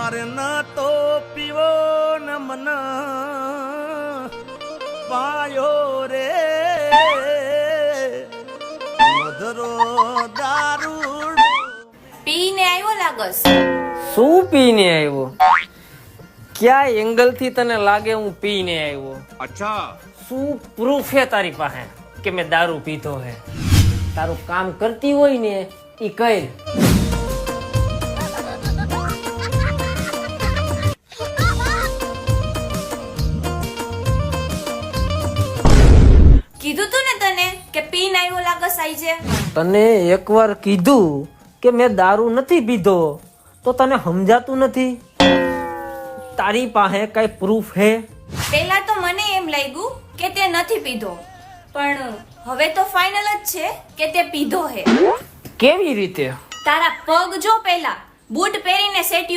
મારે ન તો પીવો ન મન પાયો રે મધરો દારૂ પીને આવ્યો લાગસ. શું પીને આવ્યો? ક્યાં એંગલ થી તને લાગે હું પીને આવ્યો? અચ્છા શું પ્રૂફ હે તારી પાસે કે મેં દારૂ પીધો હે? તારું કામ કરતી હોય ને ઈ કર. કીધું તું ને તને કે પીને આવ્યો લાગસ આઈ છે. તને એકવાર કીધું કે મેં દારૂ નથી પીધો તો તને સમજાતું નથી? તારી પાસે કઈ પ્રૂફ હે? પહેલા તો મને એમ લાગ્યું કે તે નથી પીધો, પણ હવે તો ફાઇનલ જ છે કે તે પીધો હે. કેવી રીતે? તારા પગ જો પહેલા બૂટ પહેરીને સેટ